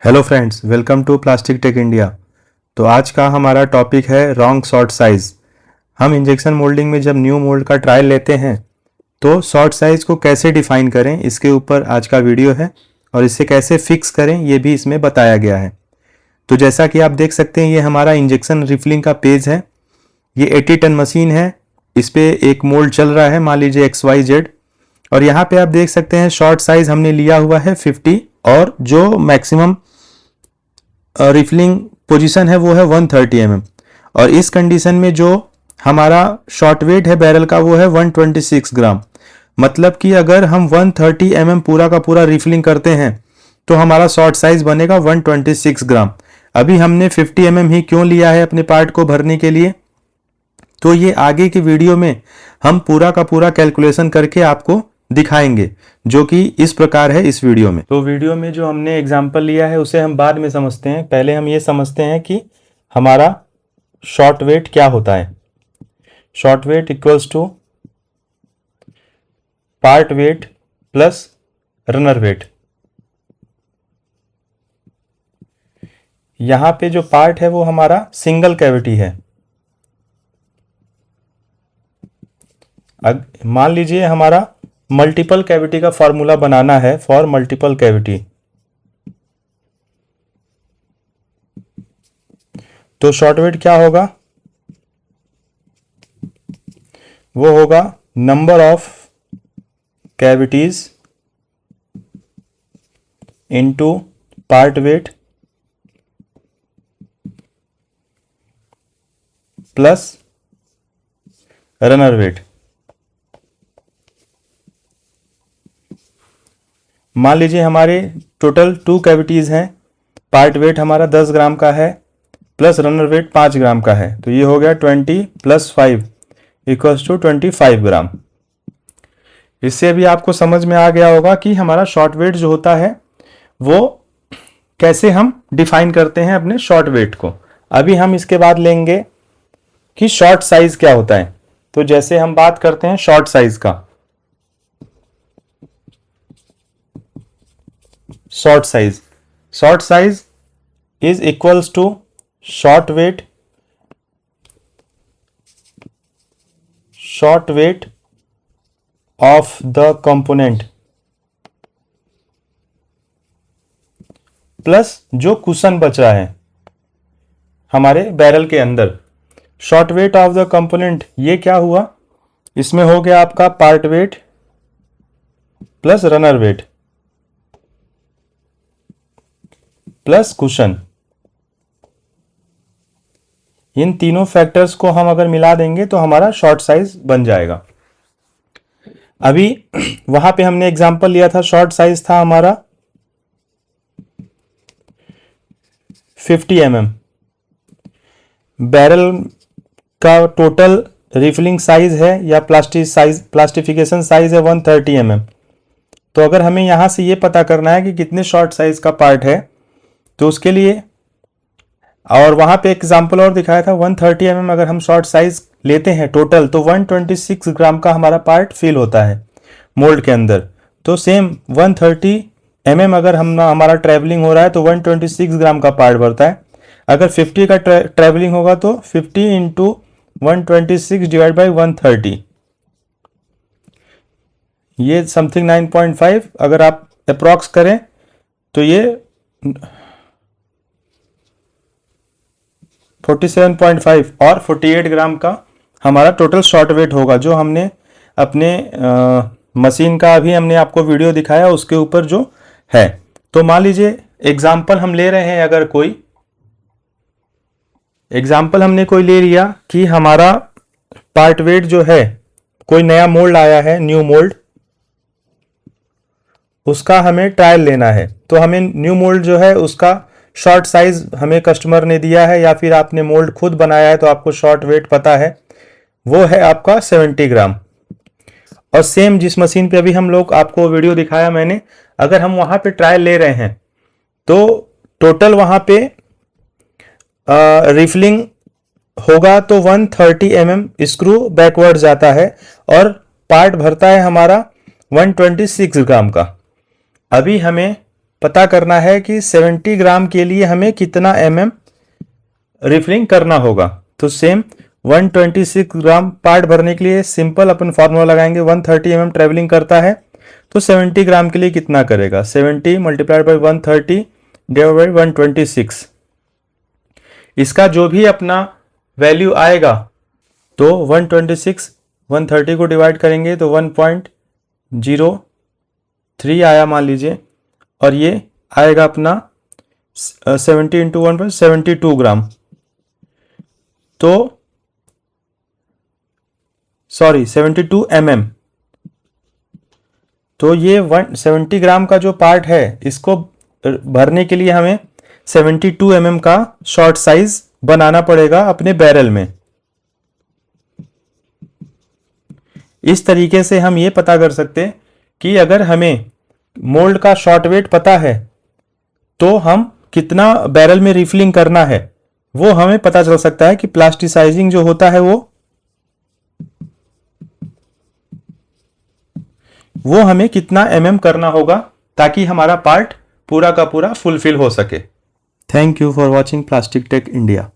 Hello friends, welcome to plastic tech India. तो आज का हमारा टॉपिक है रॉन्ग शॉर्ट साइज़। हम इंजेक्शन मोल्डिंग में जब न्यू मोल्ड का ट्रायल लेते हैं तो शॉर्ट साइज़ को कैसे डिफ़ाइन करें, इसके ऊपर आज का वीडियो है और इसे कैसे फिक्स करें ये भी इसमें बताया गया है। तो जैसा कि आप देख सकते हैं, ये हमारा इंजेक्शन रिफिलिंग का पेज है। ये 80 टन मशीन है, इस पर एक मोल्ड चल रहा है, मान लीजिए XYZ। और यहाँ पे आप देख सकते हैं शॉर्ट साइज़ हमने लिया हुआ है 50 और जो मैक्सिमम रिफिलिंग पोजीशन है वो है 130 mm। और इस कंडीशन में जो हमारा शॉर्ट वेट है बैरल का वो है 126 ग्राम। मतलब कि अगर हम 130 mm पूरा का पूरा रिफिलिंग करते हैं तो हमारा शॉर्ट साइज बनेगा 126 ग्राम। अभी हमने 50 mm ही क्यों लिया है अपने पार्ट को भरने के लिए, तो ये आगे की वीडियो में हम पूरा का पूरा कैलकुलेशन करके आपको दिखाएंगे, जो कि इस प्रकार है इस वीडियो में। तो वीडियो में जो हमने एग्जांपल लिया है उसे हम बाद में समझते हैं। पहले हम ये समझते हैं कि हमारा शॉर्ट वेट क्या होता है। Shot weight equals to part weight plus runner weight. यहां पे जो पार्ट है वो हमारा सिंगल कैविटी है। मान लीजिए हमारा मल्टीपल कैविटी का फॉर्मूला बनाना है फॉर मल्टीपल कैविटी, तो शॉर्ट वेट क्या होगा, वो होगा number of cavities into part weight plus runner weight. मान लीजिए हमारे टोटल 2 कैविटीज हैं, पार्ट वेट हमारा 10 ग्राम का है प्लस रनर वेट 5 ग्राम का है, तो ये हो गया 20 + 5 इक्वल्स टू 25 ग्राम। इससे भी आपको समझ में आ गया होगा कि हमारा शॉर्ट वेट जो होता है वो कैसे हम डिफाइन करते हैं अपने शॉर्ट वेट को। अभी हम इसके बाद लेंगे कि शॉर्ट साइज क्या होता है। तो जैसे हम बात करते हैं शॉर्ट साइज का, short size is equals to short weight of the component plus जो कुशन बच रहा है हमारे बैरल के अंदर। Short weight of the component ये क्या हुआ, इसमें हो गया आपका part weight plus runner weight plus cushion. इन तीनों फैक्टर्स को हम अगर मिला देंगे तो हमारा शॉर्ट साइज बन जाएगा। अभी वहां पे हमने एग्जांपल लिया था, शॉर्ट साइज था हमारा 50 mm। बैरल का टोटल रिफिलिंग साइज है या प्लास्टिफिकेशन साइज है 130 mm। तो अगर हमें यहां से ये पता करना है कि कितने शॉर्ट साइज का पार्ट है, तो उसके लिए, और वहां पे एग्जांपल और दिखाया था 130 mm अगर हम शॉर्ट साइज लेते हैं टोटल, तो 126 ग्राम का हमारा पार्ट फिल होता है मोल्ड के अंदर। तो सेम 130 mm अगर हमारा ट्रेवलिंग हो रहा है तो 126 ग्राम का पार्ट भरता है। अगर 50 का ट्रेवलिंग होगा तो 50 इंटू 126 डिवाइड बाई 130, ये समथिंग 9.5 अगर आप अप्रॉक्स करें तो ये 47.5 और 48 ग्राम का हमारा टोटल शॉर्ट वेट होगा, जो हमने अपने मशीन का अभी हमने आपको वीडियो दिखाया उसके ऊपर जो है। तो मान लीजिए एग्जाम्पल हम ले रहे हैं, अगर कोई एग्जाम्पल हमने कोई ले लिया कि हमारा पार्ट वेट जो है, कोई नया मोल्ड आया है, न्यू मोल्ड, उसका हमें ट्रायल लेना है। तो हमें न्यू मोल्ड जो है उसका शॉर्ट साइज हमें कस्टमर ने दिया है या फिर आपने मोल्ड खुद बनाया है तो आपको शॉर्ट वेट पता है, वो है आपका 70 ग्राम। और सेम जिस मशीन पे अभी हम लोग आपको वीडियो दिखाया मैंने, अगर हम वहां पे ट्रायल ले रहे हैं तो टोटल वहां पे रिफिलिंग होगा तो 130 mm स्क्रू बैकवर्ड जाता है और पार्ट भरता है हमारा 126 ग्राम का। अभी हमें पता करना है कि 70 ग्राम के लिए हमें कितना रिफिलिंग करना होगा। तो सेम 126 ग्राम पार्ट भरने के लिए सिंपल अपन फॉर्मूला लगाएंगे। 130 ट्रेवलिंग करता है तो 70 ग्राम के लिए कितना करेगा, 70 मल्टीप्लाइड बाई 130 डिवाइड बाई 126। इसका जो भी अपना वैल्यू आएगा तो 126 130 को डिवाइड करेंगे तो 1.03 आया मान लीजिए, और ये आएगा अपना 70 इंटू 1.72 ग्राम। तो सॉरी 72 तो ये 170 ग्राम का जो पार्ट है इसको भरने के लिए हमें 72 का शॉर्ट साइज बनाना पड़ेगा अपने बैरल में। इस तरीके से हम ये पता कर सकते हैं कि अगर हमें मोल्ड का शॉर्ट वेट पता है तो हम कितना बैरल में रिफिलिंग करना है वो हमें पता चल सकता है कि प्लास्टिसाइजिंग जो होता है वो हमें कितना करना होगा ताकि हमारा पार्ट पूरा का पूरा फुलफिल हो सके। Thank you for watching plastic tech India.